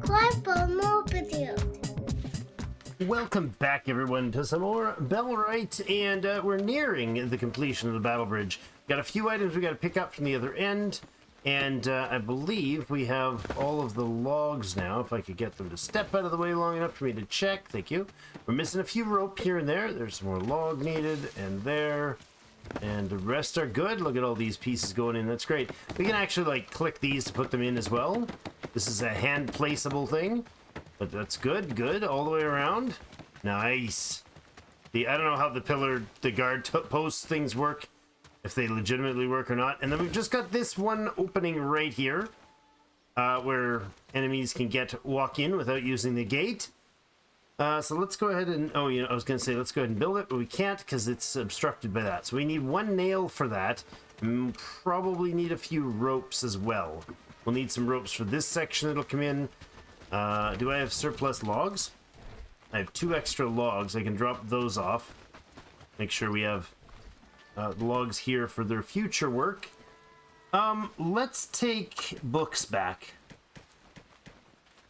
subscribe for more videos. Welcome back, everyone, to some more Bellwright, and we're nearing the completion of the battle bridge. Got a few items we got to pick up from the other end, and I believe we have all of the logs now. If I could get them to step out of the way long enough for me to check. Thank you. We're missing a few rope here and there. There's some more log needed, and there. And the rest are good. Look at all these pieces going in. That's great. We can actually, like, click these to put them in as well. This is a hand-placeable thing. But that's good. Good. All the way around. Nice. I don't know how the guard post things work. If they legitimately work or not. And then we've just got this one opening right here. Where enemies can walk in without using the gate. So let's go ahead and, I was going to say let's go ahead and build it, but we can't because it's obstructed by that. So we need one nail for that. And probably need a few ropes as well. We'll need some ropes for this section that'll come in. Do I have surplus logs? I have 2 extra logs. I can drop those off. Make sure we have logs here for their future work. Let's take books back.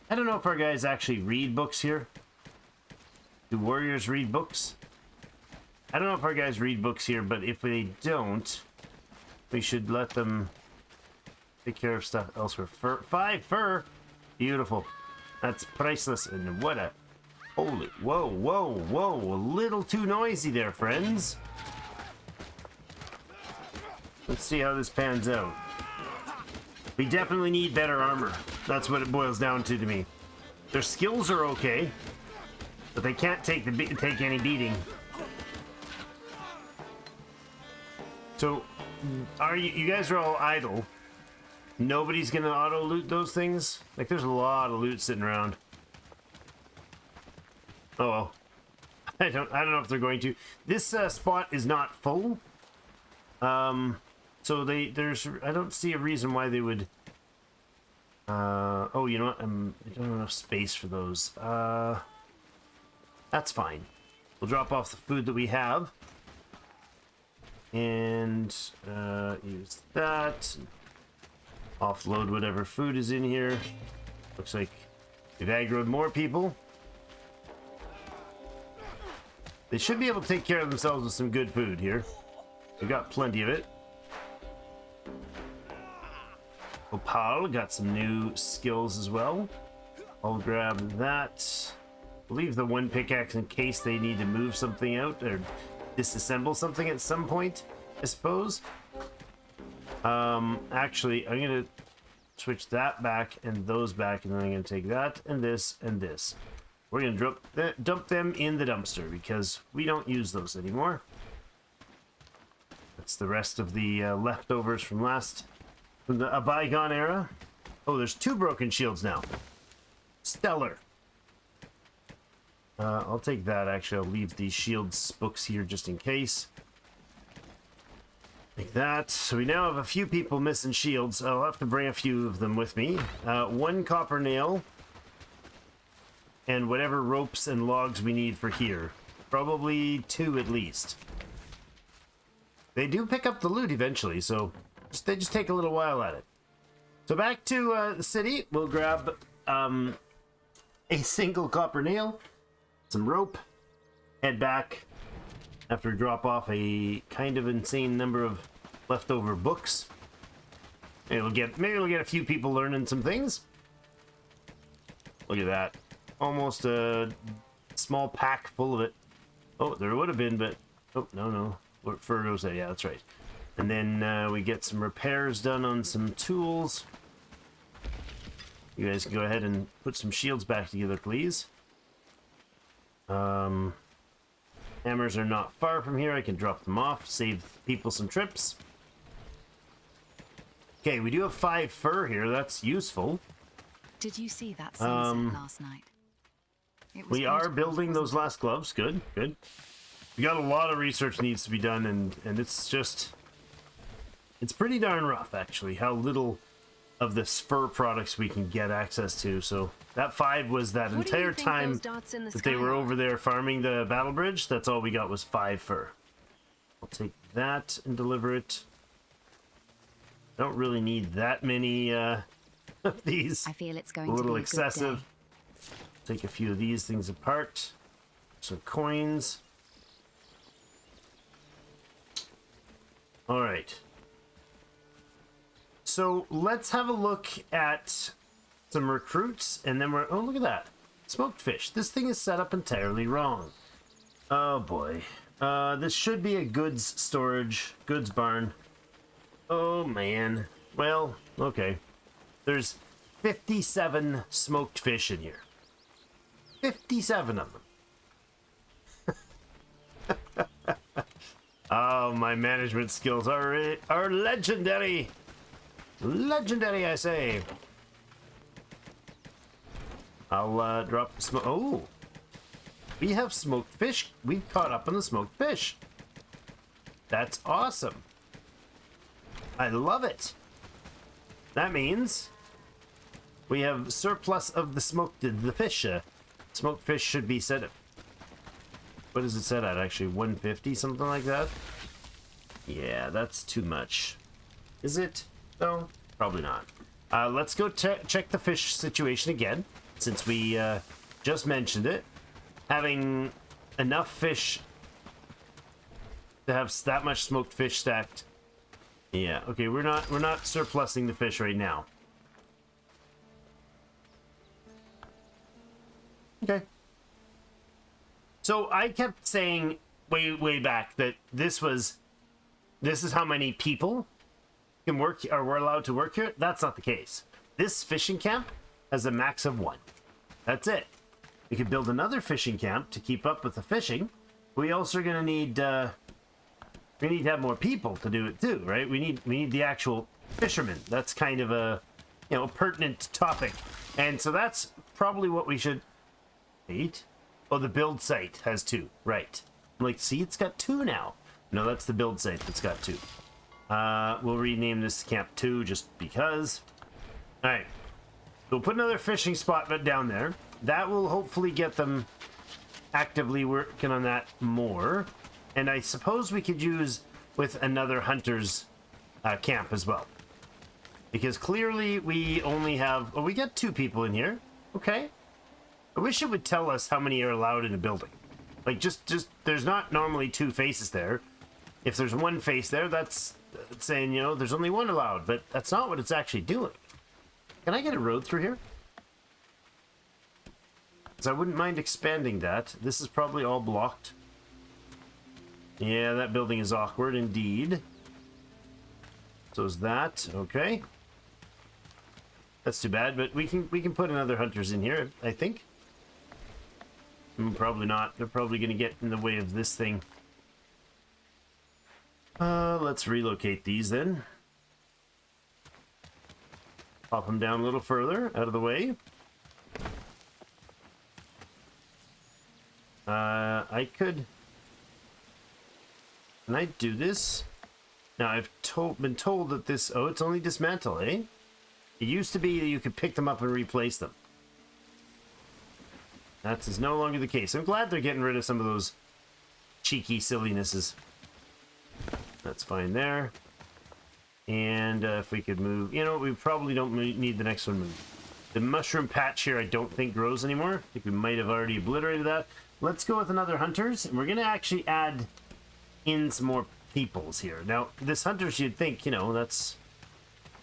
I don't know if our guys actually read books here. Do warriors read books? I don't know if our guys read books here, but if they don't, we should let them take care of stuff elsewhere. 5 fur! Beautiful. That's priceless. And what a... Holy... Whoa, whoa, whoa. A little too noisy there, friends. Let's see how this pans out. We definitely need better armor. That's what it boils down to me. Their skills are okay. But they can't take any beating. So, you guys are all idle. Nobody's gonna auto loot those things. Like, there's a lot of loot sitting around. Oh well. I don't know if they're going to. This spot is not full. So I don't see a reason why they would. Oh, you know what? I don't have enough space for those. That's fine. We'll drop off the food that we have. And use that. Offload whatever food is in here. Looks like we've aggroed more people. They should be able to take care of themselves with some good food here. We've got plenty of it. Opal got some new skills as well. I'll grab that. Leave the one pickaxe in case they need to move something out or disassemble something at some point, I suppose. Actually, I'm gonna switch that back and those back, and then I'm gonna take that and this and this. We're gonna dump them in the dumpster because we don't use those anymore. That's the rest of the leftovers from a bygone era. Oh, there's 2 broken shields now. Stellar. I'll take that, actually. I'll leave the shields books here just in case. Like that. So we now have a few people missing shields. I'll have to bring a few of them with me. 1 copper nail. And whatever ropes and logs we need for here. Probably 2 at least. They do pick up the loot eventually, so they just take a little while at it. So back to the city. We'll grab a single copper nail. Some rope, head back after we drop off a kind of insane number of leftover books. Maybe we'll get a few people learning some things. Look at that. Almost a small pack full of it. Oh, there would have been, but oh, no. What fur goes there? Yeah, that's right. And then we get some repairs done on some tools. You guys can go ahead and put some shields back together, please. Hammers are not far from here. I can drop them off, save people some trips. Okay, we do have 5 fur here. That's useful. Did you see that sunset last night? We are building those last gloves. Good, good. We got a lot of research needs to be done, and it's pretty darn rough, actually, how little of the fur products we can get access to. So that 5 was that entire time that they were over there farming the battle bridge. That's all we got was 5 fur. I'll take that and deliver it. Don't really need that many of these. I feel it's going A to little be a excessive. Good day. Take a few of these things apart. Some coins. All right. So let's have a look at some recruits, and then oh, look at that. Smoked fish. This thing is set up entirely wrong. Oh boy. This should be a goods storage, goods barn. Oh man. Well, okay. There's 57 smoked fish in here. 57 of them. Oh, my management skills are legendary. Legendary, I say. I'll drop the smoke. Oh, we have smoked fish. We've caught up on the smoked fish. That's awesome. I love it. That means we have surplus of the smoked fish. Smoked fish should be set at, what is it set at actually? 150, something like that? Yeah, that's too much. Is it? No, probably not. Let's go check the fish situation again, since we just mentioned it. Having enough fish to have that much smoked fish stacked. Yeah, okay, we're not surplusing the fish right now. Okay. So I kept saying way back that this is how many people can work or we're allowed to work here. That's not the case. This fishing camp has a max of 1. That's it. We could build another fishing camp to keep up with the fishing. We also are gonna need we need to have more people to do it too, right? We need the actual fishermen. That's kind of a a pertinent topic, and so that's probably what we should. 8. Oh, the build site has 2, right? I'm like, see, it's got 2 now. No, that's the build site that's got 2. We'll rename this camp 2 just because. All right, we'll put another fishing spot down there. That will hopefully get them actively working on that more. And I suppose we could use with another hunter's camp as well. Because clearly we only have, we got 2 people in here. Okay. I wish it would tell us how many are allowed in a building. Like, just there's not normally 2 faces there. If there's 1 face there, that's saying, there's only 1 allowed. But that's not what it's actually doing. Can I get a road through here? Because I wouldn't mind expanding that. This is probably all blocked. Yeah, that building is awkward indeed. So is that. Okay. That's too bad, but we can put another hunters in here, I think. Probably not. They're probably going to get in the way of this thing. Let's relocate these then. Pop them down a little further, out of the way. I could... Can I do this? Now, I've been told that this... Oh, it's only dismantle, eh? It used to be that you could pick them up and replace them. That is no longer the case. I'm glad they're getting rid of some of those cheeky sillinesses. That's fine there. And if we could move... we probably don't need the next one moved. The mushroom patch here I don't think grows anymore. I think we might have already obliterated that. Let's go with another hunters. And we're going to actually add in some more peoples here. Now, this hunters, you'd think, that's...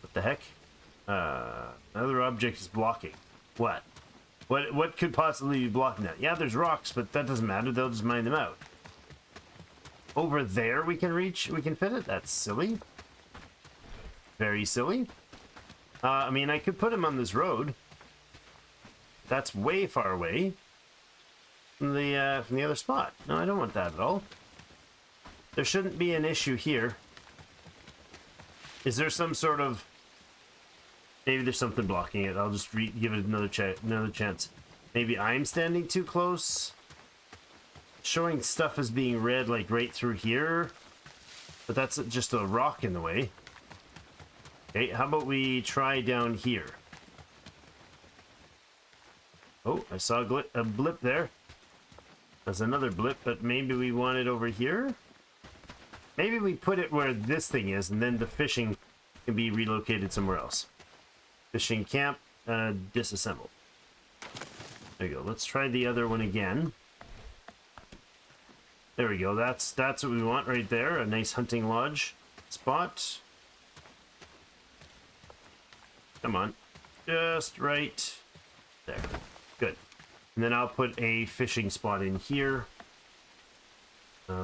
What the heck? Another object is blocking. What? What could possibly be blocking that? Yeah, there's rocks, but that doesn't matter. They'll just mine them out. Over there we can reach, we can fit it. That's silly. Very silly. I mean, I could put him on this road. That's way far away from the other spot. No, I don't want that at all. There shouldn't be an issue here. Is there some sort of... Maybe there's something blocking it. I'll just give it another chance. Maybe I'm standing too close. Showing stuff as being red, like right through here. But that's just a rock in the way. Okay, how about we try down here? Oh, I saw a blip there. There's another blip, but maybe we want it over here? Maybe we put it where this thing is, and then the fishing can be relocated somewhere else. Fishing camp, disassemble. There you go. Let's try the other one again. There we go. That's what we want right there. A nice hunting lodge spot. Come on. Just right there. Good. And then I'll put a fishing spot in here.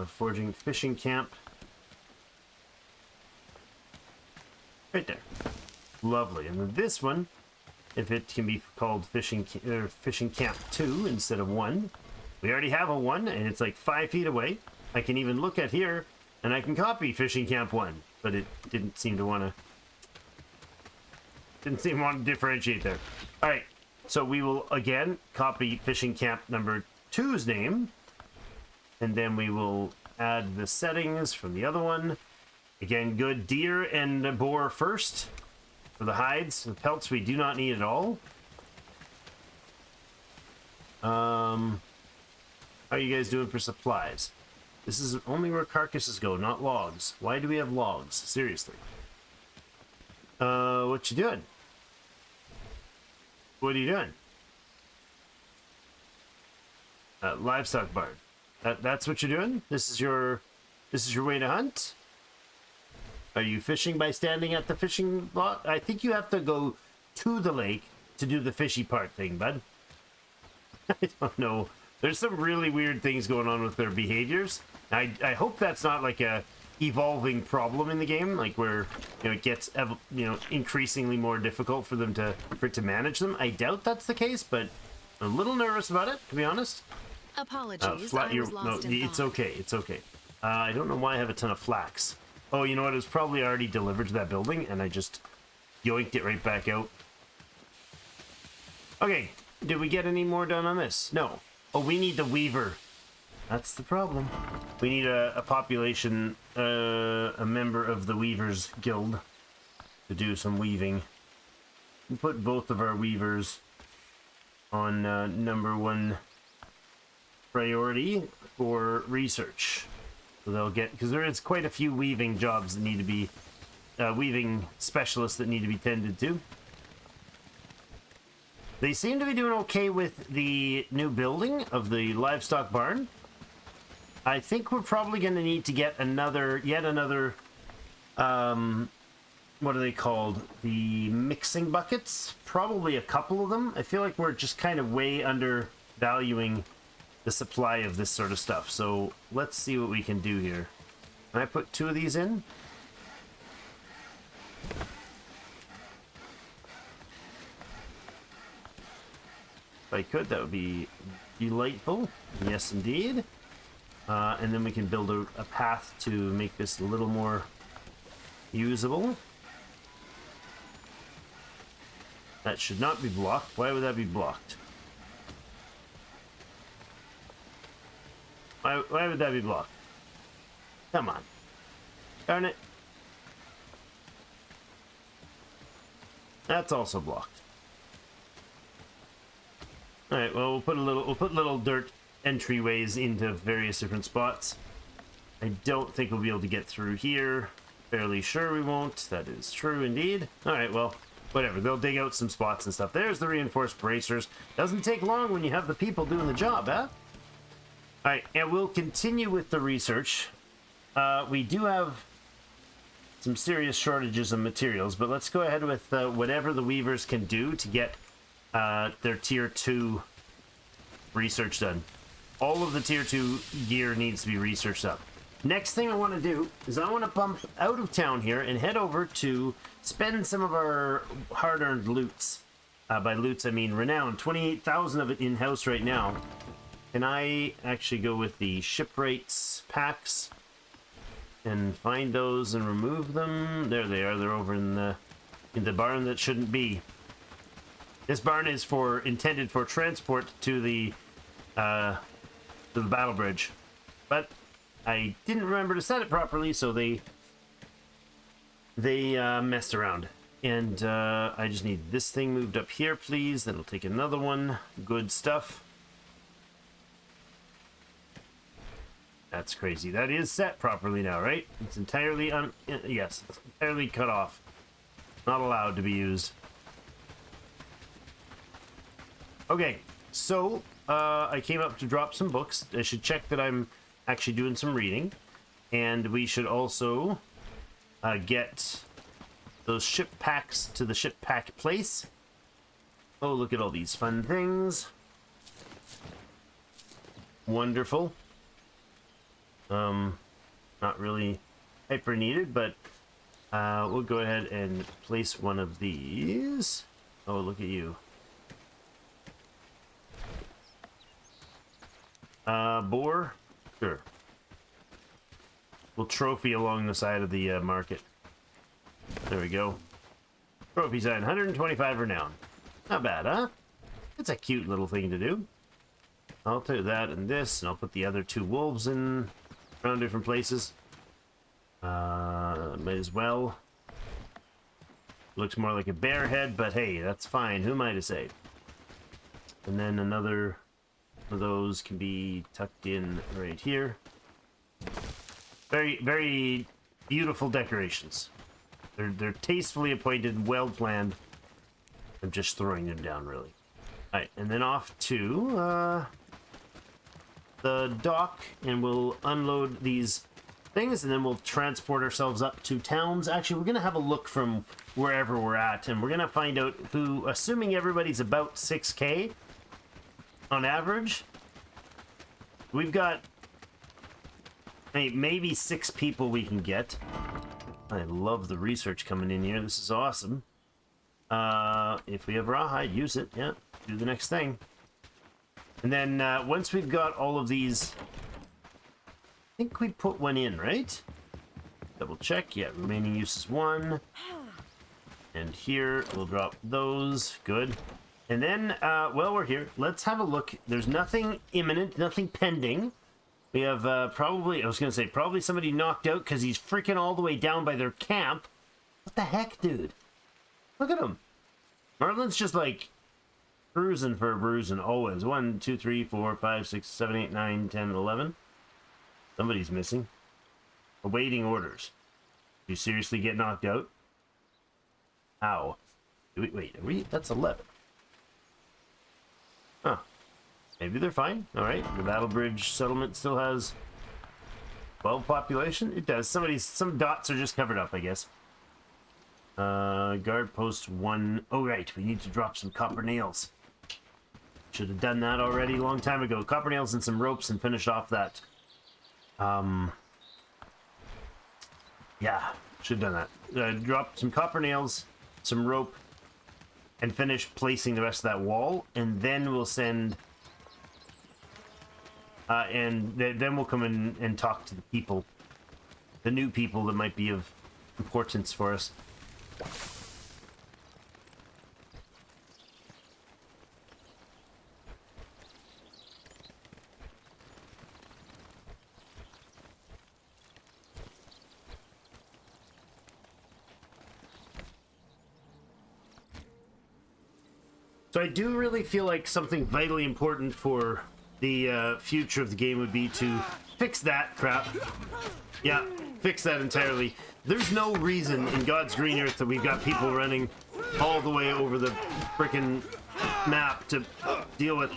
Forging fishing camp. Right there. Lovely. And then this one, if it can be called fishing camp 2 instead of 1. We already have a 1, and it's like 5 feet away. I can even look at here, and I can copy fishing camp 1, but it didn't seem to want to differentiate there. All right, so we will again copy fishing camp number 2's name, and then we will add the settings from the other one. Again, good deer and boar first for the hides. The pelts we do not need at all. How are you guys doing for supplies? This is only where carcasses go, not logs. Why do we have logs? Seriously. What you doing? What are you doing? Livestock barn. That's what you're doing? This is your way to hunt? Are you fishing by standing at the fishing lot? I think you have to go to the lake to do the fishy part thing, bud. I don't know. There's some really weird things going on with their behaviors. I hope that's not like a evolving problem in the game, like where it gets increasingly more difficult for them to manage them. I doubt that's the case, but I'm a little nervous about it, to be honest. Apologies, I was lost in it's thought. okay. It's okay. I don't know why I have a ton of flax. Oh, you know what? It was probably already delivered to that building, and I just yoinked it right back out. Okay, did we get any more done on this? No. Oh, we need the weaver. That's the problem. We need a population, a member of the Weavers Guild to do some weaving. We put both of our weavers on number 1 priority for research. So they'll get, because there is quite a few weaving jobs that need to be, weaving specialists that need to be tended to. They seem to be doing okay with the new building of the livestock barn. I think we're probably going to need to get yet another, what are they called? The mixing buckets? Probably a couple of them. I feel like we're just kind of way undervaluing the supply of this sort of stuff. So let's see what we can do here. Can I put 2 of these in? If I could, that would be delightful. Yes, indeed. And then we can build a path to make this a little more usable. That should not be blocked. Why would that be blocked? Why would that be blocked? Come on. Darn it. That's also blocked. Alright, well we'll put little dirt entryways into various different spots. I don't think we'll be able to get through here. Fairly sure we won't. That is true indeed. Alright, well, whatever. They'll dig out some spots and stuff. There's the reinforced bracers. Doesn't take long when you have the people doing the job, huh? Alright, and we'll continue with the research. We do have some serious shortages of materials, but let's go ahead with whatever the weavers can do to get their tier 2 research done. All of the tier 2 gear needs to be researched up. Next thing I want to do is I want to bump out of town here and head over to spend some of our hard-earned loots. By loots, I mean renown. 28,000 of it in-house right now. Can I actually go with the shipwrights packs and find those and remove them? There they are. They're over in the barn that shouldn't be. This barn is intended for transport to the battle bridge, but I didn't remember to set it properly, so they messed around. And I just need this thing moved up here, please. Then I'll take another one. Good stuff. That's crazy. That is set properly now, right? It's entirely yes, it's entirely cut off. Not allowed to be used. Okay, so I came up to drop some books. I should check that I'm actually doing some reading. And we should also get those ship packs to the ship pack place. Oh, look at all these fun things. Wonderful. Not really hyper needed, but we'll go ahead and place one of these. Oh, look at you. Boar? Sure. We'll trophy along the side of the market. There we go. Trophy sign, 125 renown. Not bad, huh? It's a cute little thing to do. I'll do that and this, and I'll put the other two wolves in around different places. Might as well. Looks more like a bear head, but hey, that's fine. Who am I to say? And then another of those can be tucked in right here. Very, very beautiful decorations. They're tastefully appointed, well planned. I'm just throwing them down, really. All right, and then off to the dock, and we'll unload these things, and then we'll transport ourselves up to towns. Actually, we're gonna have a look from wherever we're at, and we're gonna find out who, assuming everybody's about 6K on average. We've got maybe 6 people we can get. I love the research coming in here. This is awesome. If we have rawhide, use it. Yeah, do the next thing. And then once we've got all of these, I think we put one in, right? Double check. Yeah, remaining use is 1. And here we'll drop those. Good. And then, well, we're here. Let's have a look. There's nothing imminent, nothing pending. We have probably, I was going to say, probably somebody knocked out because he's freaking all the way down by their camp. What the heck, dude? Look at him. Marlin's just like cruising for a bruising always. 1, 2, 3, 4, 5, 6, 7, 8, 9, 10, 11. Somebody's missing. Awaiting orders. You seriously get knocked out? How? Wait, are we? That's 11. Huh. Maybe they're fine. All right. The Battle Bridge settlement still has 12 population. It does. Some dots are just covered up, I guess. Guard post 1. Oh, right. We need to drop some copper nails. Should have done that already a long time ago. Copper nails and some ropes and finish off that. Yeah, should have done that. Drop some copper nails, some rope, and finish placing the rest of that wall, and then we'll send. And then we'll come in and talk to the people, the new people that might be of importance for us. So I do really feel like something vitally important for the future of the game would be to fix that crap. Yeah, fix that entirely. There's no reason in God's green earth that we've got people running all the way over the frickin' map to deal with.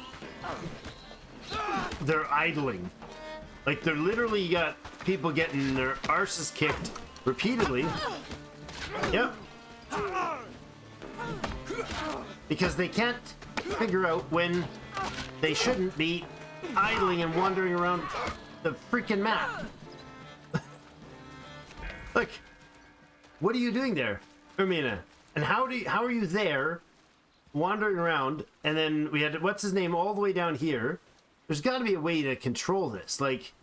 They're idling. Like, they're literally got people getting their arses kicked repeatedly. Yep. Because they can't figure out when they shouldn't be idling and wandering around the freaking map. Look, what are you doing there, Ermina? And how are you there, wandering around? And then we had what's his name all the way down here. There's got to be a way to control this. Like,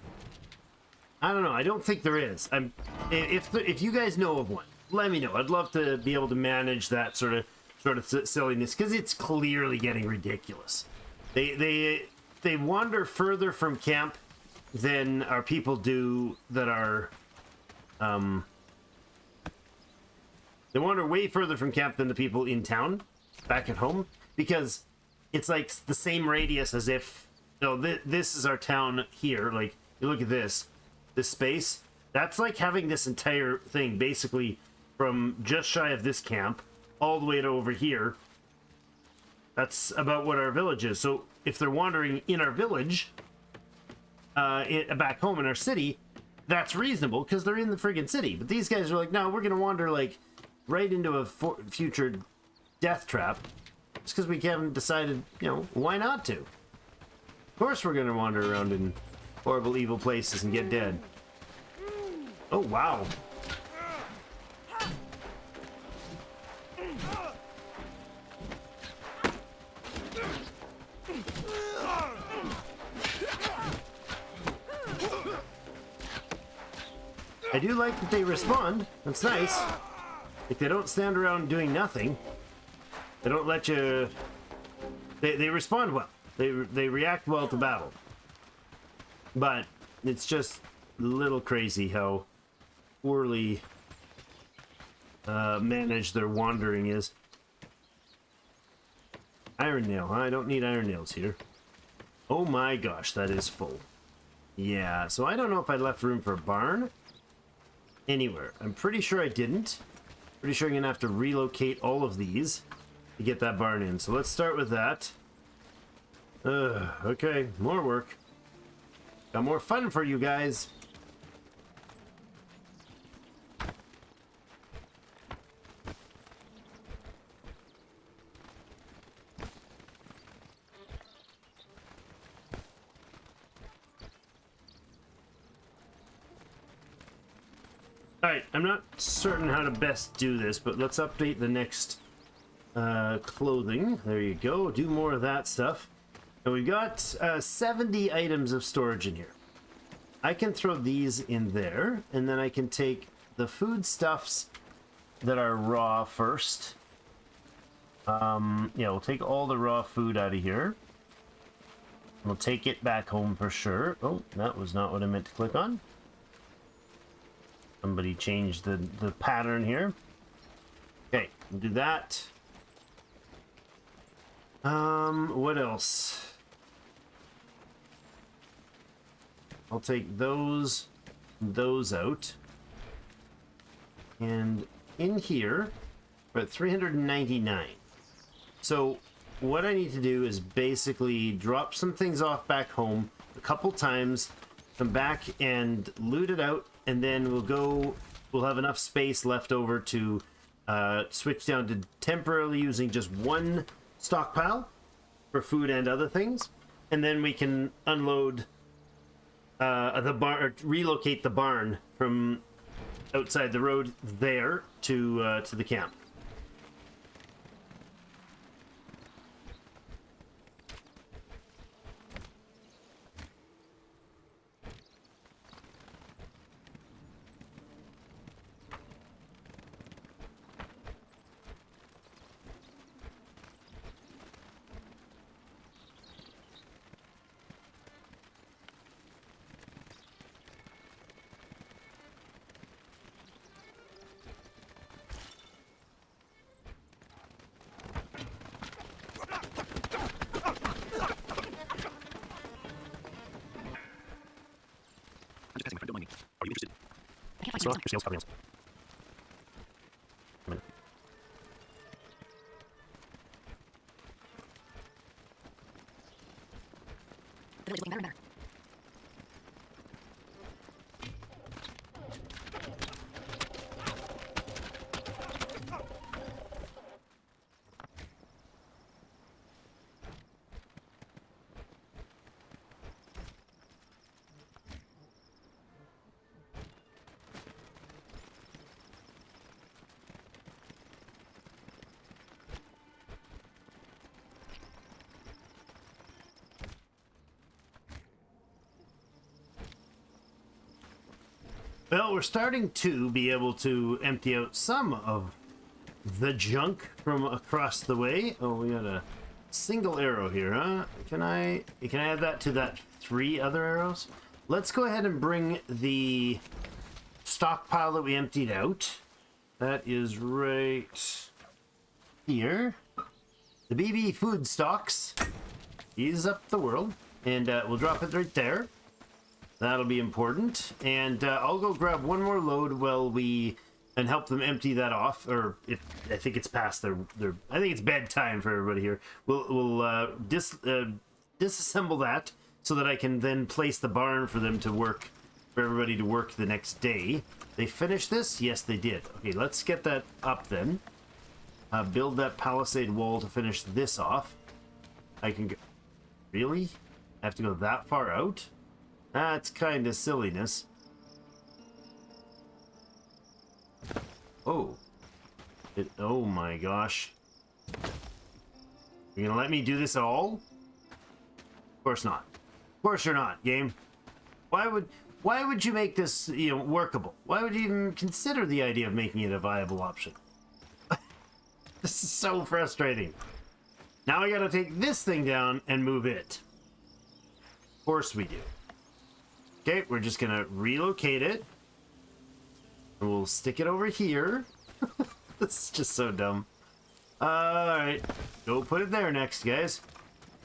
I don't know. I don't think there is. If you guys know of one, let me know. I'd love to be able to manage that sort of silliness, because it's clearly getting ridiculous. They wander further from camp than our people do that are they wander way further from camp than the people in town back at home, because it's like the same radius as if, you know, this is our town here. Like, you look at this space, that's like having this entire thing basically from just shy of this camp all the way to over here. That's about what our village is. So if they're wandering in our village, back home in our city, that's reasonable because they're in the friggin' city. But these guys are like, no, we're gonna wander like right into a future death trap. Just because we haven't decided, you know, why not to? Of course we're gonna wander around in horrible, evil places and get dead. Oh, wow. I do like that they respond. That's nice. Like, they don't stand around doing nothing. They don't let you... They respond well. They react well to battle. But it's just a little crazy how poorly managed their wandering is. Iron nail, huh? I don't need iron nails here. Oh my gosh, that is full. Yeah, so I don't know if I left room for a barn anywhere. I'm pretty sure I didn't. Pretty sure I'm gonna have to relocate all of these to get that barn in. So let's start with that. Okay, more work. Got more fun for you guys. Alright, I'm not certain how to best do this, but let's update the next clothing. There you go. Do more of that stuff. And we've got 70 items of storage in here. I can throw these in there, and then I can take the foodstuffs that are raw first. Yeah, we'll take all the raw food out of here. We'll take it back home for sure. Oh, that was not what I meant to click on. Somebody changed the pattern here. Okay, we'll do that. What else? I'll take those out. And in here, we're at 399. So what I need to do is basically drop some things off back home a couple times, come back and loot it out, and then we'll have enough space left over to switch down to temporarily using just one stockpile for food and other things, and then we can unload the barn, or relocate the barn from outside the road there to the camp. Are you interested? I can't find Your sales copy. The village is looking better and better. Well, we're starting to be able to empty out some of the junk from across the way. Oh, we got a single arrow here, huh? Can I add that to that 3 other arrows? Let's go ahead and bring the stockpile that we emptied out. That is right here. The BB food stocks. Ease up the world. And we'll drop it right there. That'll be important. And I'll go grab one more load while we and help them empty that off. Or if I think it's past their I think it's bedtime for everybody here. We'll disassemble that so that I can then place the barn for them to work, for everybody to work the next day. They finished this? Yes, they did. Okay, let's get that up then. Build that palisade wall to finish this off. I can go... Really? I have to go that far out? That's kind of silliness. Oh. Oh my gosh. You're gonna let me do this at all? Of course not. Of course you're not, game. Why would you make this, workable? Why would you even consider the idea of making it a viable option? This is so frustrating. Now I gotta take this thing down and move it. Of course we do. Okay, we're just gonna relocate it. And we'll stick it over here. This is just so dumb. Alright, go put it there next, guys.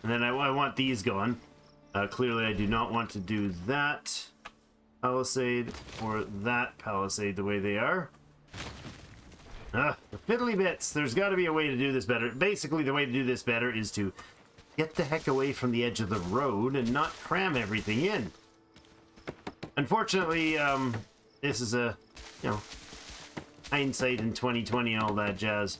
And then I want these going. Clearly I do not want to do that palisade or that palisade the way they are. The fiddly bits. There's got to be a way to do this better. Basically, the way to do this better is to get the heck away from the edge of the road and not cram everything in. Unfortunately, this is a, hindsight in 2020 and all that jazz.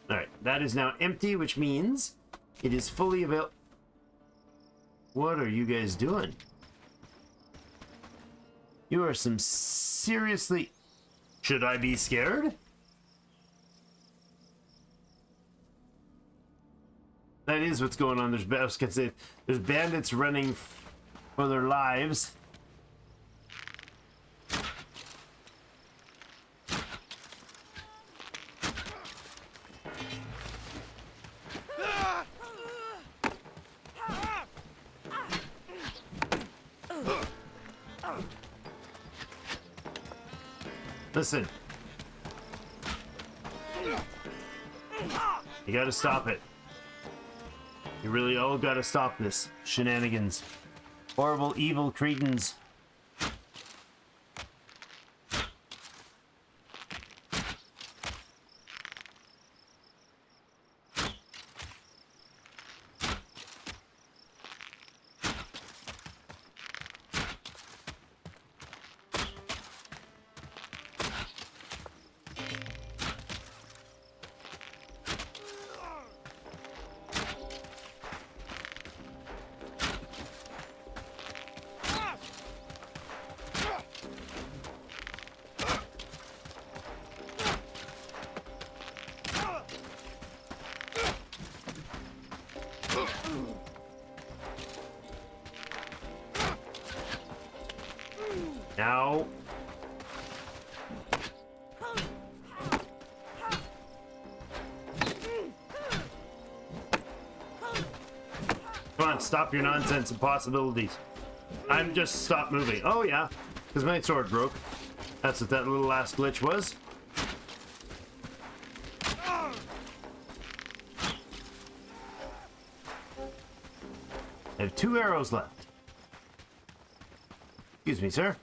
Alright, that is now empty, which means it is fully available. What are you guys doing? You are some seriously... Should I be scared? That is what's going on. I was gonna say, there's bandits running for their lives. Listen. You gotta stop it. You really all gotta stop this shenanigans. Horrible, evil cretins. Now. Come on, stop your nonsense and possibilities. I'm just stop moving. Oh yeah, because my sword broke. That's what that little last glitch was. I have 2 arrows left. Excuse me, sir.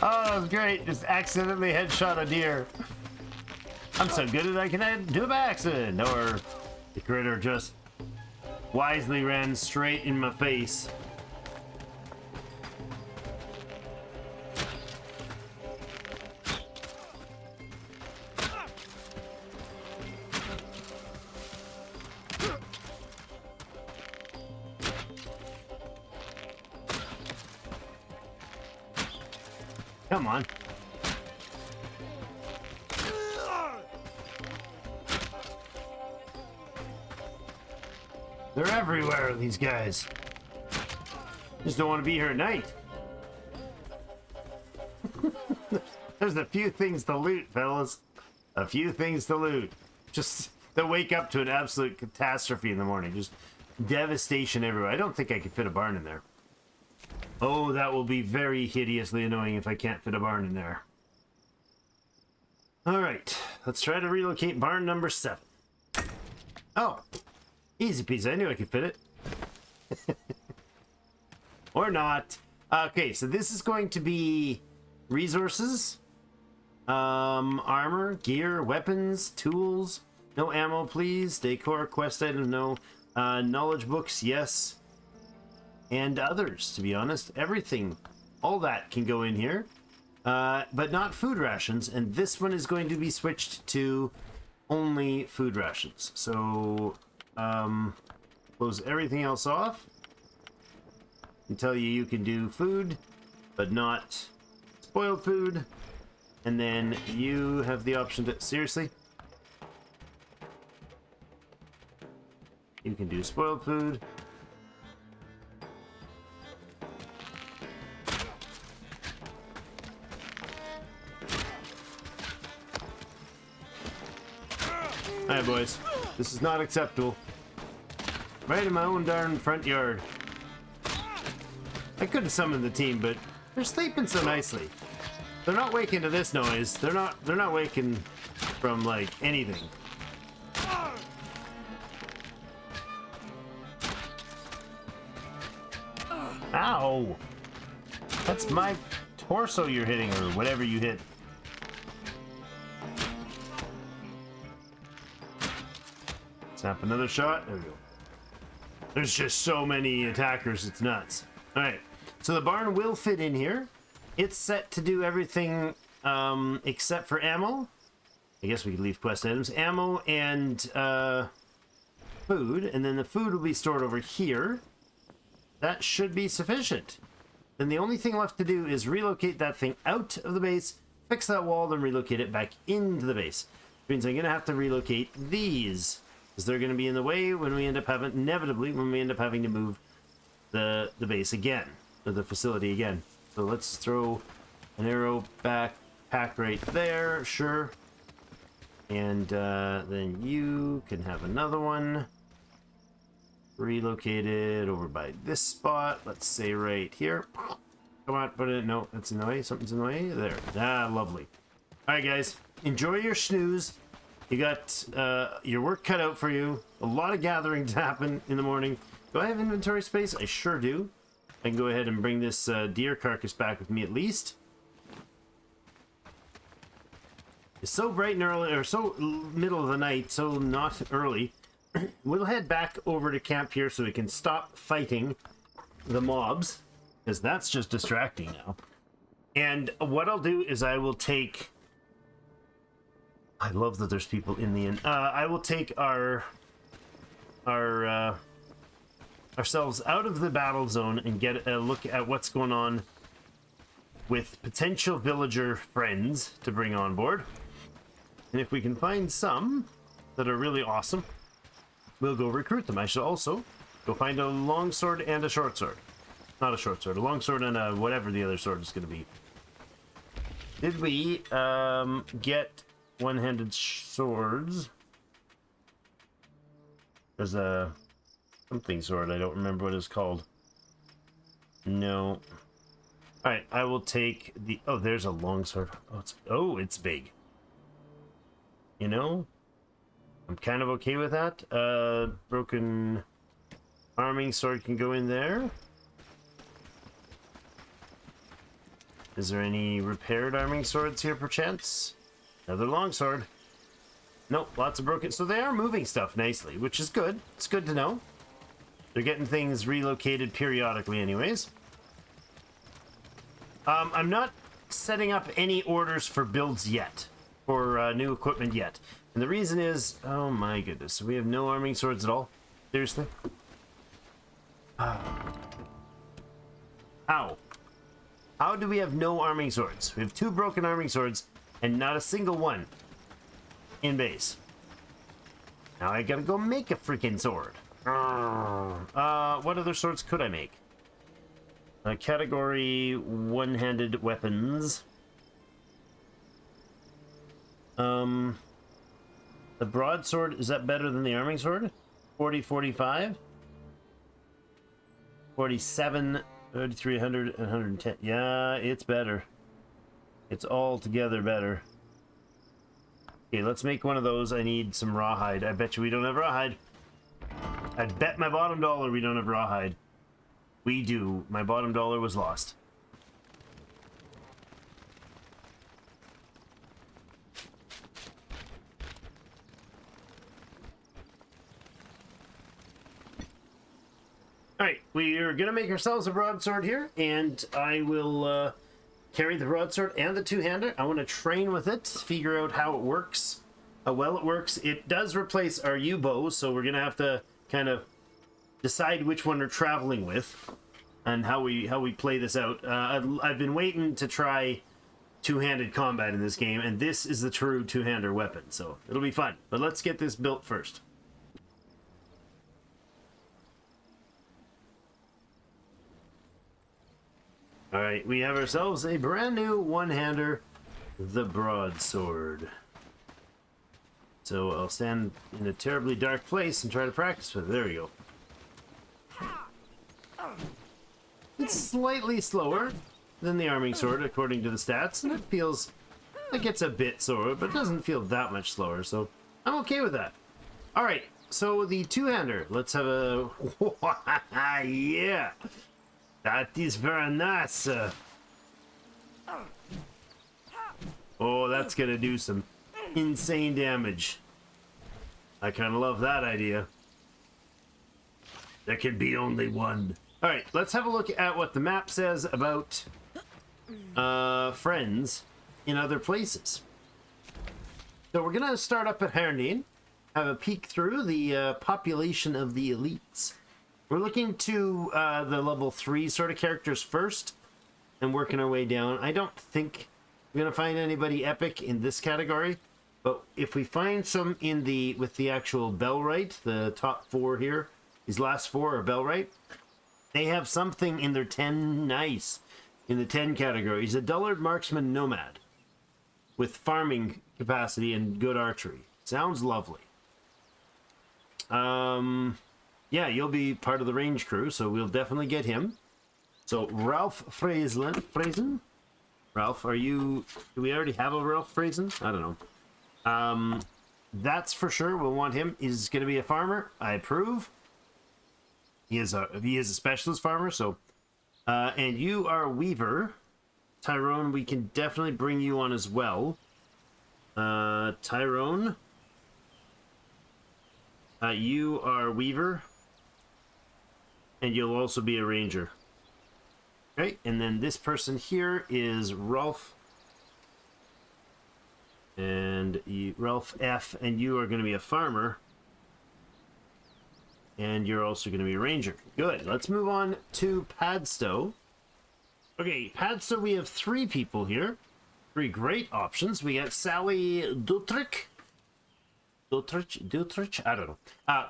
Oh, that was great. Just accidentally headshot a deer. I'm so good at I can do it by accident. Or the critter just wisely ran straight in my face. Come on. They're everywhere, these guys. Just don't want to be here at night. There's a few things to loot, fellas. A few things to loot. Just to wake up to an absolute catastrophe in the morning. Just devastation everywhere. I don't think I could fit a barn in there. Oh, that will be very hideously annoying if I can't fit a barn in there. Alright, let's try to relocate barn number 7. Oh, easy peasy. I knew I could fit it. Or not. Okay, so this is going to be resources, armor, gear, weapons, tools. No ammo, please. Decor, quest items, no. Knowledge books, yes. And others, to be honest. Everything, all that can go in here. But not food rations. And this one is going to be switched to only food rations. So, close everything else off. And tell you can do food, but not spoiled food. And then you have the option to... Seriously? You can do spoiled food. Alright, boys. This is not acceptable. Right in my own darn front yard. I could have summoned the team, but they're sleeping so nicely. They're not waking to this noise. They're not waking from like anything. Ow! That's my torso you're hitting, or whatever you hit. Snap another shot. There we go. There's just so many attackers, it's nuts. Alright, so the barn will fit in here. It's set to do everything except for ammo. I guess we could leave quest items. Ammo and food, and then the food will be stored over here. That should be sufficient. Then the only thing left to do is relocate that thing out of the base, fix that wall, then relocate it back into the base. Which means I'm going to have to relocate these, because they're going to be in the way when we end up having, inevitably, when we end up having to move the base again, or the facility again. So let's throw an arrow back, pack right there, sure. And then you can have another one relocated over by this spot. Let's say right here. Come on, put it. No, that's in the way. Something's in the way. There. Ah, lovely. All right, guys. Enjoy your snooze. You got your work cut out for you. A lot of gathering to happen in the morning. Do I have inventory space? I sure do. I can go ahead and bring this deer carcass back with me at least. It's so bright and early, or so middle of the night, so not early. We'll head back over to camp here so we can stop fighting the mobs, because that's just distracting now. And what I'll do is I will take... I love that there's people in the inn. I will take ourselves out of the battle zone and get a look at what's going on with potential villager friends to bring on board. And if we can find some that are really awesome, we'll go recruit them. I should also go find a long sword and a short sword. Not a short sword, a long sword and a whatever the other sword is going to be. Did we get one-handed swords? There's a something sword. I don't remember what it's called. No. Alright, I will take the... Oh, there's a long sword. It's big. You know? I'm kind of okay with that. Broken arming sword can go in there. Is there any repaired arming swords here, perchance? Another longsword. Nope, lots of broken... So they are moving stuff nicely, which is good. It's good to know. They're getting things relocated periodically anyways. I'm not setting up any orders for builds yet. For new equipment yet. And the reason is... Oh my goodness. So we have no arming swords at all? Seriously? How? How do we have no arming swords? We have 2 broken arming swords and not a single one in base. Now I gotta go make a freaking sword. What other swords could I make? Category one-handed weapons. The broadsword, is that better than the arming sword? 40, 45? 47, 3300, and 110. Yeah, it's better. It's altogether better. Okay, let's make one of those. I need some rawhide. I bet you we don't have rawhide. I'd bet my bottom dollar we don't have rawhide. We do. My bottom dollar was lost. Alright, we are going to make ourselves a broadsword here, and I will carry the broadsword and the two-hander. I want to train with it, figure out how it works, how well it works. It does replace our U-bow, so we're going to have to kind of decide which one we're traveling with and how we play this out. I've been waiting to try two-handed combat in this game, and this is the true two-hander weapon, so it'll be fun. But let's get this built first. All right, we have ourselves a brand new one-hander, the broadsword. So I'll stand in a terribly dark place and try to practice with it. There we go. It's slightly slower than the arming sword, according to the stats, and it feels like it's a bit slower, but it doesn't feel that much slower, so I'm okay with that. All right, so the two-hander. Let's have a... yeah! That is very nice. Oh, that's gonna do some insane damage. I kind of love that idea. There can be only one. All right, let's have a look at what the map says about friends in other places. So we're gonna start up at Hernine, have a peek through the population of the elites. We're looking to the level 3 sort of characters first and working our way down. I don't think we're going to find anybody epic in this category, but if we find some in with the actual Bellwright, the top 4 here, these last 4 are Bellwright, they have something in their 10, nice, in the 10 category. He's a dullard marksman nomad with farming capacity and good archery. Sounds lovely. Yeah, you'll be part of the range crew, so we'll definitely get him. So, Ralph Frazen? Ralph, are you... Do we already have a Ralph Frazen? I don't know. That's for sure. We'll want him. He's going to be a farmer. I approve. He is a specialist farmer, so... and you are a weaver. Tyrone, we can definitely bring you on as well. Tyrone. You are weaver. And you'll also be a ranger. Right, and then this person here is Rolf. And Rolf F, and you are going to be a farmer. And you're also going to be a ranger. Good, let's move on to Padstow. Okay, Padstow, we have 3 people here. 3 great options. We got Sally Dutrich. Dutrich? I don't know.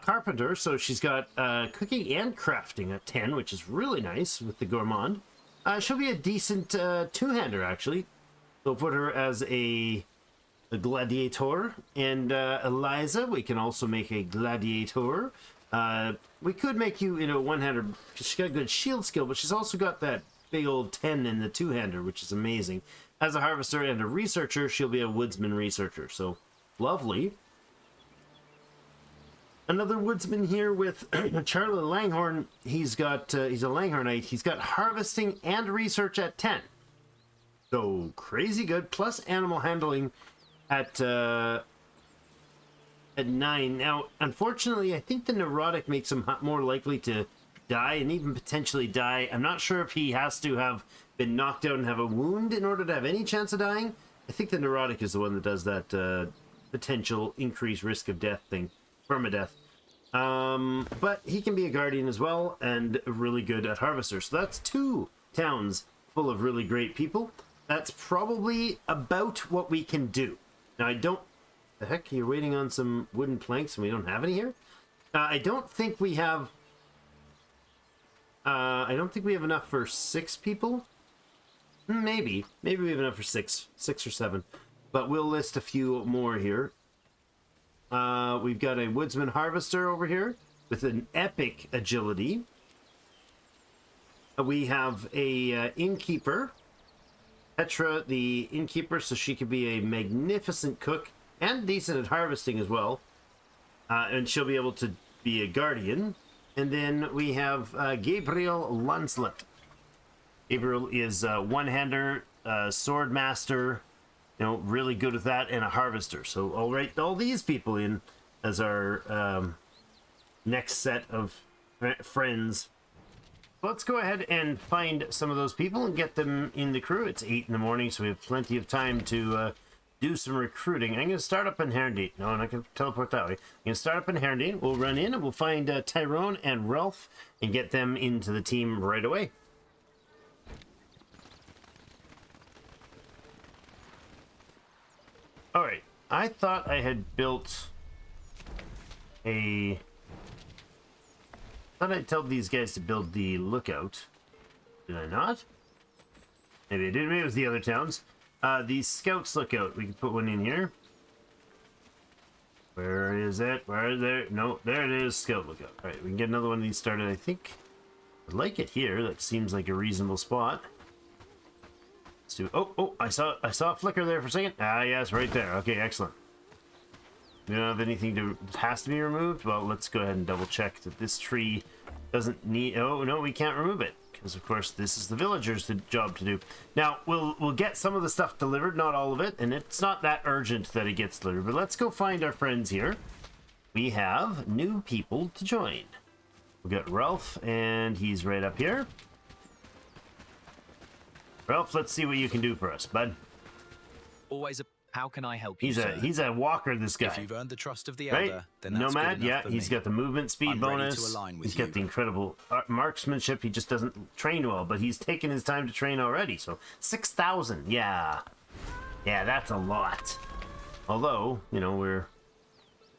Carpenter, so she's got cooking and crafting at 10, which is really nice with the gourmand. She'll be a decent two-hander, actually. We'll put her as a gladiator. And Eliza, we can also make a gladiator. We could make you, one-hander, because she's got good shield skill, but she's also got that big old 10 in the two-hander, which is amazing. As a harvester and a researcher, she'll be a woodsman researcher, so lovely. Another woodsman here with Charlie Langhorn. He's a Langhornite. He's got harvesting and research at 10. So crazy good. Plus animal handling at 9. Now, unfortunately, I think the neurotic makes him more likely to die and even potentially die. I'm not sure if he has to have been knocked out and have a wound in order to have any chance of dying. I think the neurotic is the one that does that potential increased risk of death thing. Permadeath. But he can be a guardian as well and really good at harvester. So that's 2 towns full of really great people. That's probably about what we can do. Now I don't... The heck, you're waiting on some wooden planks and we don't have any here? I don't think we have... I don't think we have enough for 6 people. Maybe we have enough for 6 or 7. But we'll list a few more here. We've got a woodsman harvester over here with an epic agility. We have a innkeeper, Petra, the innkeeper, so she could be a magnificent cook and decent at harvesting as well. And she'll be able to be a guardian. And then we have Gabriel Lancelot. Gabriel is a one-hander, sword master, you know, really good at that, and a harvester. So I'll write all these people in as our next set of friends. Let's go ahead and find some of those people and get them in the crew. It's 8 in the morning, so we have plenty of time to do some recruiting. I'm going to start up in Herndine. No, I'm not going to teleport that way. I'm going to start up in Herndine. We'll run in and we'll find Tyrone and Ralph and get them into the team right away. Alright, I thought I had built a... I thought I'd tell these guys to build the lookout. Did I not? Maybe I did. Maybe it was the other towns. The scouts lookout. We can put one in here. Where is it? Where is it? No, there it is. Scout lookout. Alright, we can get another one of these started, I think. I'd like it here. That seems like a reasonable spot. Let's do... Oh, I saw a flicker there for a second. Ah, yes, right there. Okay, excellent. We don't have anything that has to be removed. Well, let's go ahead and double check that this tree doesn't need... Oh, no, we can't remove it. Because, of course, this is the villagers' job to do. Now, we'll get some of the stuff delivered, not all of it. And it's not that urgent that it gets delivered. But let's go find our friends here. We have new people to join. We've got Ralph, and he's right up here. Ralph, let's see what you can do for us, bud. Always a... How can I help you, He's a walker, this guy. If you've earned the trust of the elder, right? then that's Nomad, good enough yeah, for he's me. got the movement speed I'm ready bonus. to align with He's got you. the incredible marksmanship. He just doesn't train well, but he's taken his time to train already. So 6,000, yeah, that's a lot. Although, you know, we're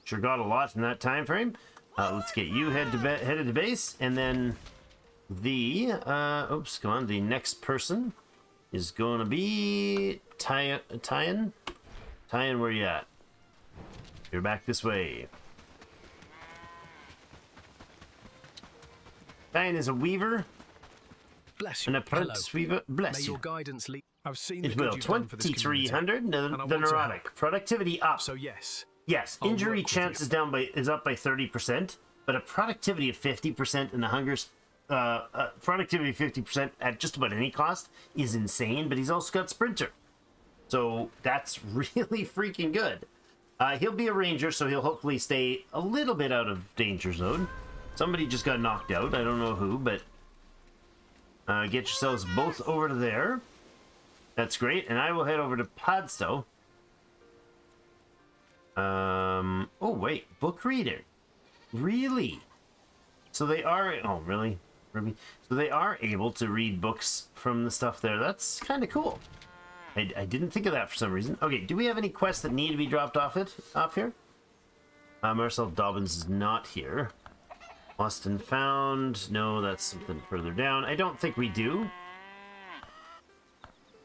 sure got a lot in that time frame. Let's get you headed to base, and then the oops, come on. The next person is going to be Tyan. Tyan, where you at? You're back this way. Tyan is a weaver. Bless An you. apprentice weaver. Bless May you. your guidance lead. I've seen the It good will. you've done for this community, 2,300. and I The want to neurotic. help. Productivity up. So yes, Yes, I'll injury work with chance you. is up by 30%, but a productivity of 50% and a hunger productivity of 50% at just about any cost is insane. But he's also got sprinter, so that's really freaking good. He'll be a ranger, so he'll hopefully stay a little bit out of danger zone. Somebody just got knocked out. I don't know who, but get yourselves both over to there. That's great, and I will head over to Padstow. Oh wait, book reader. Really? So they are... Oh, really? Ruby? So they are able to read books from the stuff there. That's kind of cool. I didn't think of that for some reason. Okay, do we have any quests that need to be dropped off here? Marcel Dobbins is not here. Lost and found. No, that's something further down. I don't think we do.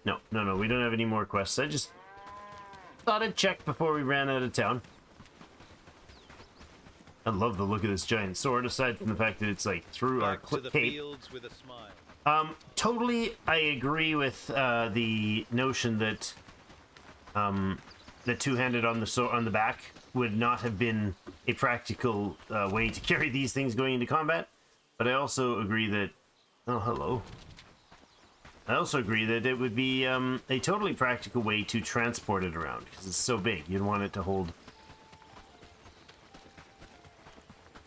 No, we don't have any more quests. I just thought I'd check before we ran out of town. I love the look of this giant sword, aside from the fact that it's like through our cape. Fields with a smile. Totally, I agree with the notion that the two-handed on the back would not have been a practical way to carry these things going into combat. But I also agree that... Oh, hello. I also agree that it would be a totally practical way to transport it around, because it's so big. You'd want it to hold...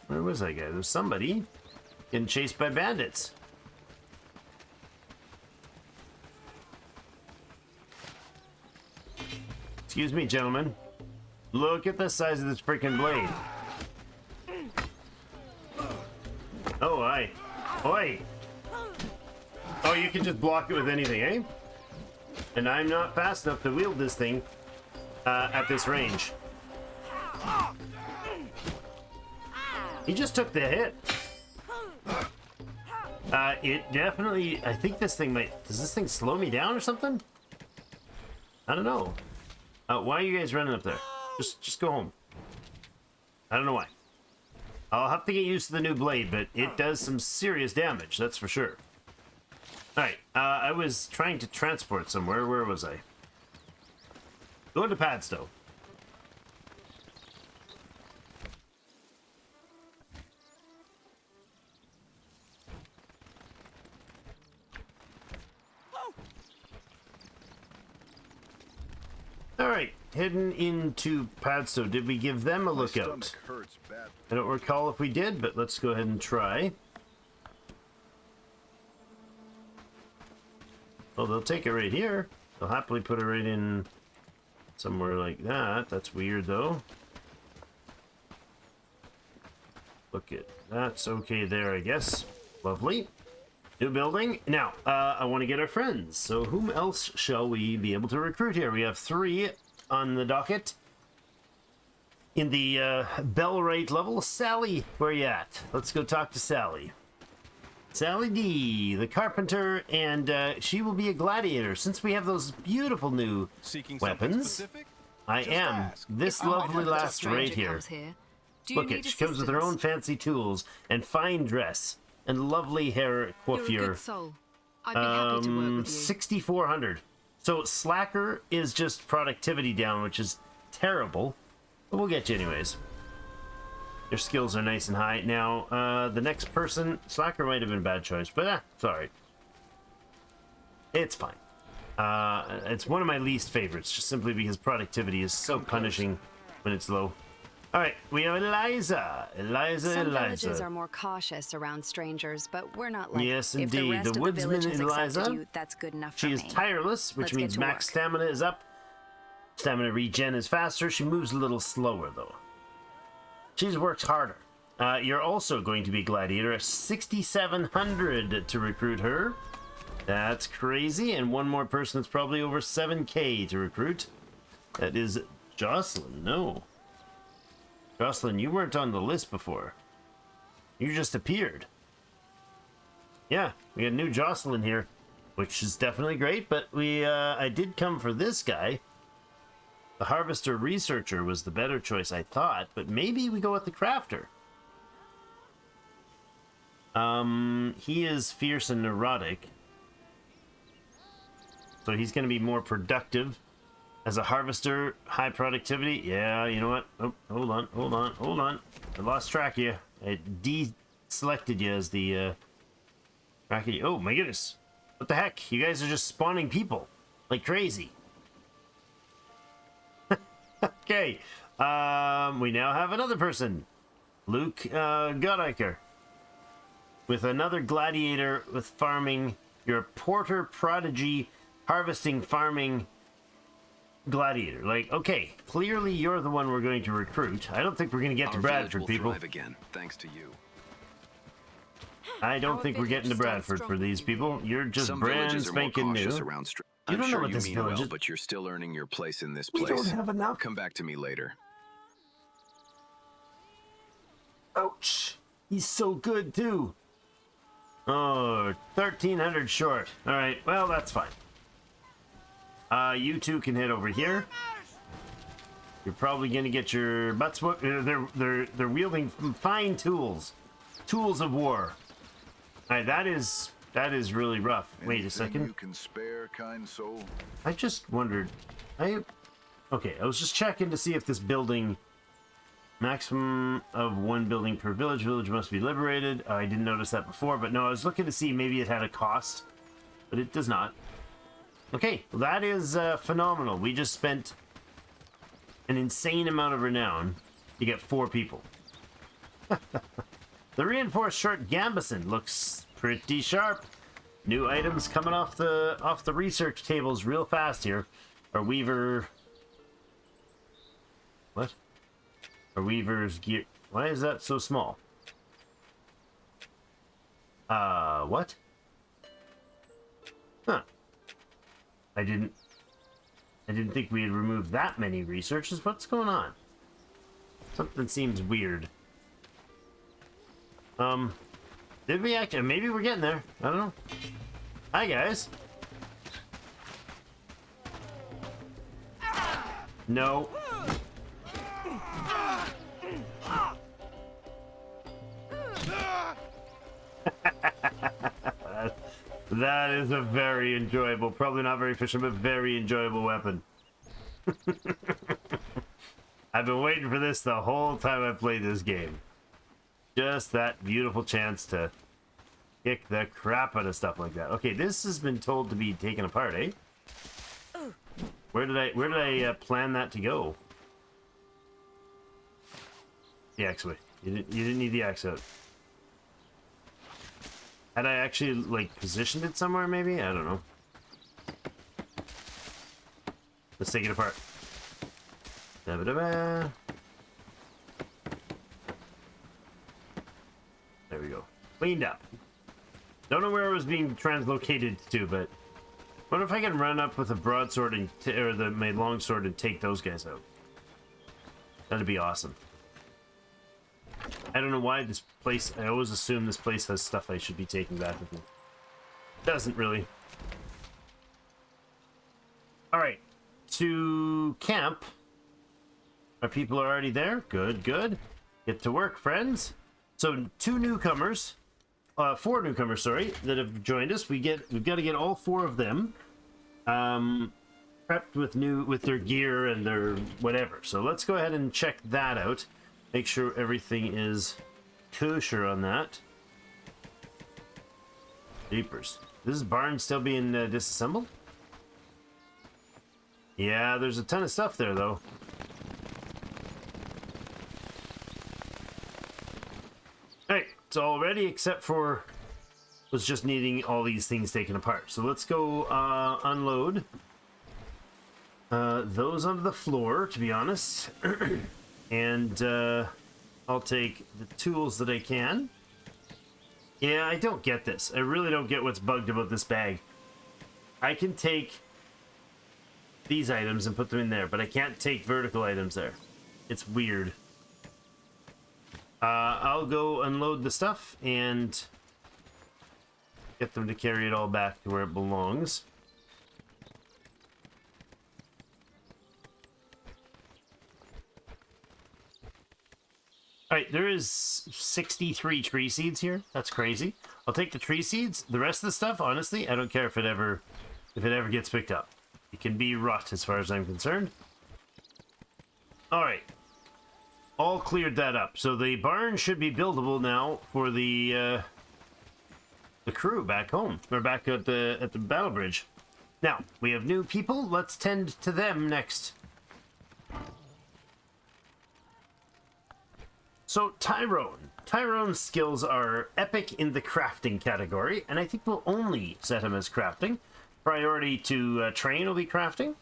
Where was that guy? There was somebody getting chased by bandits. Excuse me, gentlemen. Look at the size of this freaking blade. Oh, aye. Oi! Oh, you can just block it with anything, eh? And I'm not fast enough to wield this thing at this range. He just took the hit. It definitely... I think this thing might... Does this thing slow me down or something? I don't know. Why are you guys running up there? Just go home. I don't know why. I'll have to get used to the new blade, but it does some serious damage, that's for sure. Alright, I was trying to transport somewhere. Where was I? Going to Padstow. Alright, heading into Padstow. Did we give them a lookout? I don't recall if we did, but let's go ahead and try. Oh, they'll take it right here. They'll happily put it right in somewhere like that. That's weird, though. Look at that's okay there, I guess. Lovely. New building. Now, I want to get our friends. So whom else shall we be able to recruit here? We have 3 on the docket. In the Bellwright level. Sally, where you at? Let's go talk to Sally. Sally D, the carpenter, and she will be a gladiator. Since we have those beautiful new weapons, I am this lovely lass right here. Look it, she comes with her own fancy tools and fine dress and lovely hair coiffure. 6,400. So slacker is just productivity down, which is terrible, but we'll get you anyways. Your skills are nice and high. Now, the next person, slacker might have been a bad choice, but sorry. It's fine. It's one of my least favorites, just simply because productivity is so punishing when it's low. All right, we have Eliza. Some villages are more cautious around strangers, but we're not like. Yes, if indeed. the rest The of the woodsman village has Eliza. accepted you, that's good enough for She is me. tireless, which Let's get means to max work. stamina is up. Stamina regen is faster. She moves a little slower, though. She's worked harder. You're also going to be gladiator at 6,700 to recruit her. That's crazy. And one more person that's probably over 7K to recruit. That is Jocelyn. No. Jocelyn, you weren't on the list before. You just appeared. Yeah, we got new Jocelyn here, which is definitely great, but I did come for this guy. The Harvester Researcher was the better choice, I thought, but maybe we go with the Crafter. He is fierce and neurotic, so he's going to be more productive. As a Harvester, high productivity. Yeah, you know what? Oh, hold on. I lost track of you. I deselected you as the track of you. Oh my goodness. What the heck? You guys are just spawning people like crazy. Okay. We now have another person. Luke Godiker. With another gladiator with farming. You're a porter prodigy, harvesting, farming gladiator. Like, okay, clearly you're the one we're going to recruit. I don't think we're going to get to Bradford, people. Again, thanks to you. I don't think we're getting to Bradford for these people. You're just brand spanking new. You don't know what this village is. But you're still earning your place in this We place. don't have enough. Come back to me later. Ouch. He's so good, too. Oh, 1,300 short. All right, well, that's fine. You two can head over here. You're probably gonna get your butts whooped. They're wielding fine tools, tools of war. All right, that is really rough. Wait a second. You can spare, kind soul. I just wondered. Okay, I was just checking to see if this building, maximum of 1 building per village. Village must be liberated. I didn't notice that before, but no, I was looking to see maybe it had a cost, but it does not. Okay, well, that is phenomenal. We just spent an insane amount of renown to get 4 people. The reinforced short gambeson looks pretty sharp. New items coming off the research tables real fast here. Our weaver. What? Our weaver's gear. Why is that so small? What? Huh. I didn't think we had removed that many researches. What's going on? Something seems weird. Did we actually? Maybe we're getting there. I don't know. Hi, guys. No. That is a very enjoyable, probably not very efficient, but very enjoyable weapon. I've been waiting for this the whole time I've played this game. Just that beautiful chance to kick the crap out of stuff like that. Okay, this has been told to be taken apart, eh? Where did I plan that to go? The axe way. You didn't need the axe out. Had I actually like positioned it somewhere? Maybe, I don't know. Let's take it apart. Da-ba-da-ba. There we go. Cleaned up. Don't know where it was being translocated to, but what if I can run up with a broadsword and or my longsword and take those guys out? That'd be awesome. I don't know why this place. I always assume this place has stuff I should be taking back with me. Doesn't really. All right, to camp. Our people are already there. Good, good. Get to work, friends. So 4 newcomers, sorry, that have joined us. We've got to get all 4 of them prepped with their gear and their whatever. So let's go ahead and check that out. Make sure everything is kosher on that. Jeepers. This is barn still being disassembled? Yeah, there's a ton of stuff there though. Hey, it's all ready except for was just needing all these things taken apart. So let's go unload those onto the floor, to be honest. And I'll take the tools that I can. Yeah, I don't get this. I really don't get what's bugged about this bag. I can take these items and put them in there, but I can't take vertical items there. It's weird. I'll go unload the stuff and get them to carry it all back to where it belongs. Alright, there is 63 tree seeds here. That's crazy. I'll take the tree seeds. The rest of the stuff, honestly, I don't care if it ever gets picked up. It can be rot as far as I'm concerned. Alright. All cleared that up. So the barn should be buildable now for the crew back home. Or back at the battle bridge. Now, we have new people. Let's tend to them next. So Tyrone's skills are epic in the crafting category, and I think we'll only set him as crafting. Priority to train will be crafting,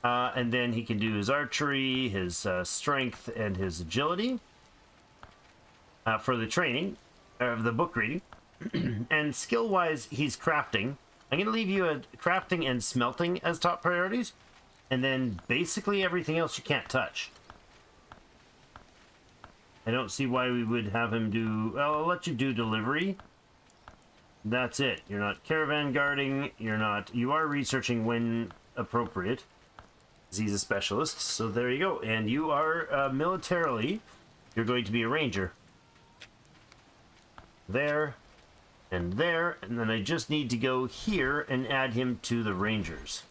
and then he can do his archery, his strength, and his agility for the training, the book reading. And skill-wise, he's crafting. I'm going to leave you at crafting and smelting as top priorities, and then basically everything else you can't touch. I don't see why we would have him do... Well, I'll let you do delivery. That's it. You're not caravan guarding. You are researching when appropriate. He's a specialist, so there you go. And you are militarily, you're going to be a ranger. There, and then I just need to go here and add him to the rangers.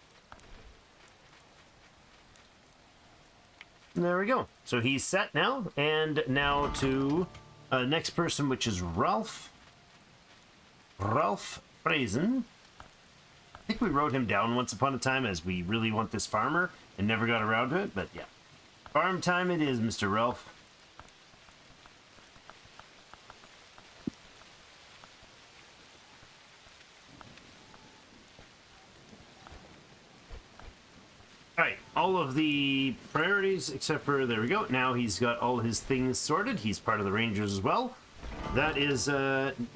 There we go. So he's set now, and now to next person, which is Ralph Frazen. I think we wrote him down once upon a time as we really want this farmer and never got around to it, but yeah. Farm time it is, Mr. Ralph. Alright, all of the priorities except for, there we go. Now he's got all his things sorted. He's part of the Rangers as well. That is,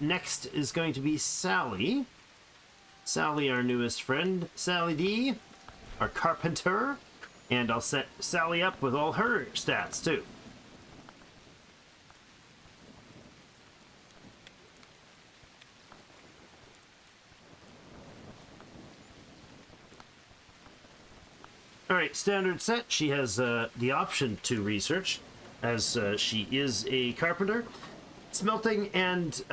next is going to be Sally. Sally, our newest friend. Sally D, our carpenter. And I'll set Sally up with all her stats too. Alright, standard set. She has the option to research, as she is a carpenter. Smelting and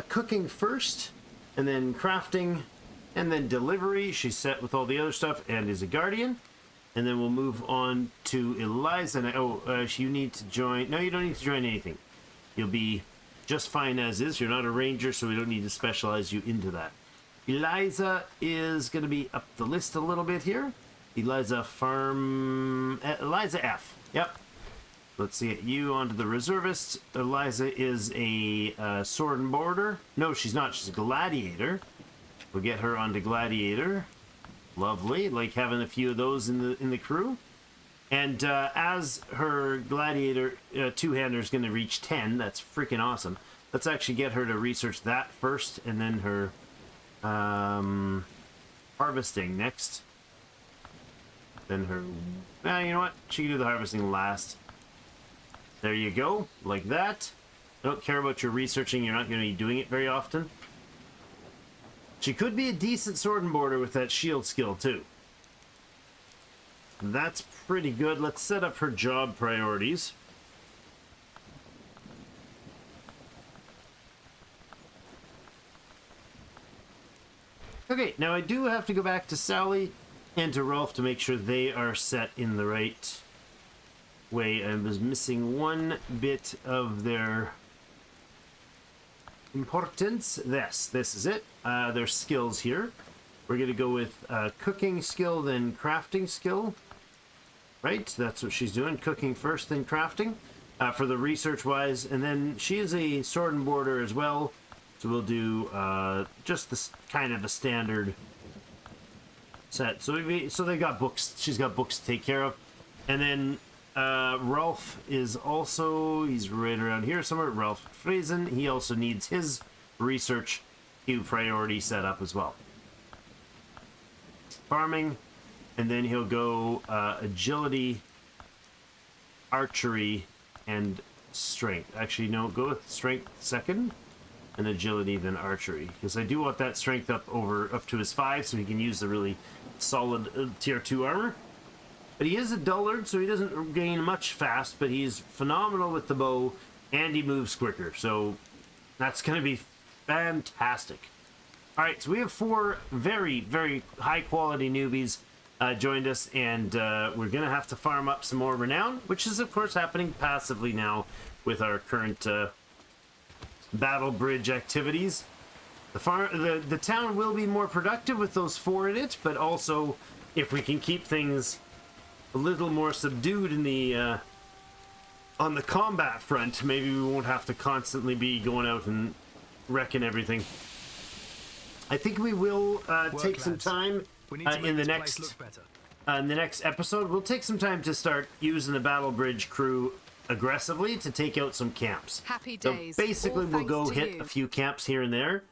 cooking first, and then crafting, And then delivery, she's set with all the other stuff and is a guardian. And then we'll move on to Eliza. And you need to join. No, you don't need to join anything. You'll be just fine as is. You're not a ranger, so we don't need to specialize you into that. Eliza is going to be up the list a little bit here. Eliza F. Yep. Let's see, you onto the reservists. Eliza is a sword and border. No, she's not. She's a gladiator. We'll get her onto gladiator. Lovely. Like having a few of those in the crew. And as her gladiator two-hander is going to reach 10, that's freaking awesome. Let's actually get her to research that first, and then her harvesting next. Then her... you know what? She can do the harvesting last. There you go. Like that. I don't care about your researching. You're not going to be doing it very often. She could be a decent sword and border with that shield skill, too. That's pretty good. Let's set up her job priorities. Okay, now I do have to go back to Sally and to Rolf to make sure they are set in the right way. I was missing one bit of their importance. This is it. Their skills here. We're going to go with cooking skill, then crafting skill. Right, that's what she's doing. Cooking first, then crafting. For the research-wise. And then she is a sword and border as well. So we'll do just this kind of a standard set. So they got books. She's got books to take care of. And then Rolf is also, he's right around here somewhere. Rolf Friesen. He also needs his research queue priority set up as well. Farming. And then he'll go agility, archery, and strength. Actually, no, go with strength second, and agility, then archery. Because I do want that strength up to his 5, so he can use the really solid tier 2 armor. But he is a dullard, so he doesn't gain much fast, but he's phenomenal with the bow, and he moves quicker. So that's going to be fantastic. All right, so we have 4 very, very high-quality newbies joined us, and we're going to have to farm up some more renown, which is, of course, happening passively now with our current battle bridge activities. The town will be more productive with those 4 in it, but also if we can keep things a little more subdued in the on the combat front, maybe we won't have to constantly be going out and wrecking everything. I think we will take some time in the next episode. We'll take some time to start using the battle bridge crew aggressively to take out some camps. Happy days. So basically, All we'll go thanks to hit you. a few camps here and there.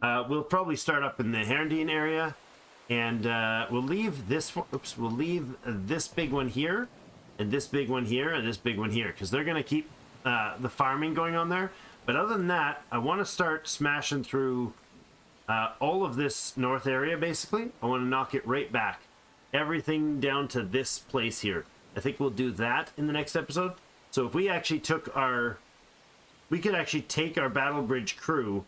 We'll probably start up in the Herndine area, and we'll leave this. We'll leave this big one here, and this big one here, and this big one here, because they're going to keep the farming going on there. But other than that, I want to start smashing through all of this north area. Basically, I want to knock it right back, everything down to this place here. I think we'll do that in the next episode. So if we actually we could actually take our battle bridge crew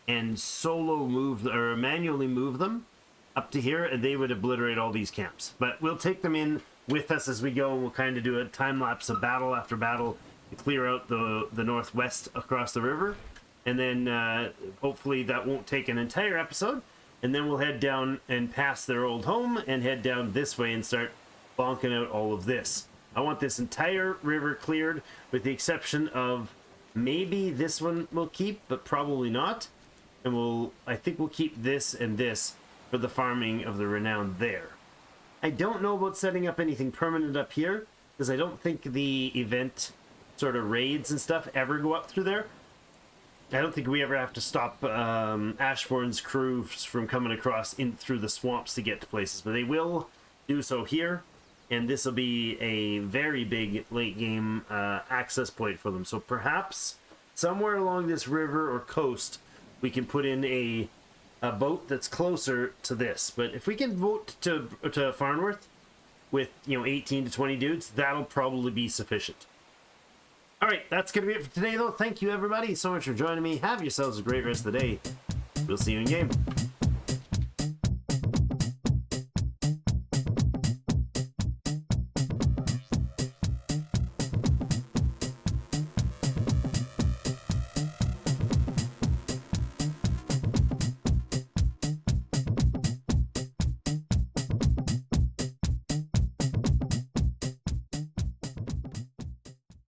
and solo move or manually move them up to here, and they would obliterate all these camps. But we'll take them in with us as we go, and we'll kind of do a time lapse of battle after battle to clear out the northwest across the river. And then hopefully that won't take an entire episode. And then we'll head down and pass their old home and head down this way and start bonking out all of this. I want this entire river cleared, with the exception of maybe this one we'll keep, but probably not. And I think we'll keep this and this for the farming of the renown there. I don't know about setting up anything permanent up here, because I don't think the event sort of raids and stuff ever go up through there. I don't think we ever have to stop Ashbourne's crew from coming across through the swamps to get to places, but they will do so here, and this will be a very big late game access point for them. So perhaps somewhere along this river or coast we can put in a boat that's closer to this. But if we can vote to Farnworth with 18 to 20 dudes, that'll probably be sufficient. All right, that's going to be it for today, though. Thank you, everybody, so much for joining me. Have yourselves a great rest of the day. We'll see you in game.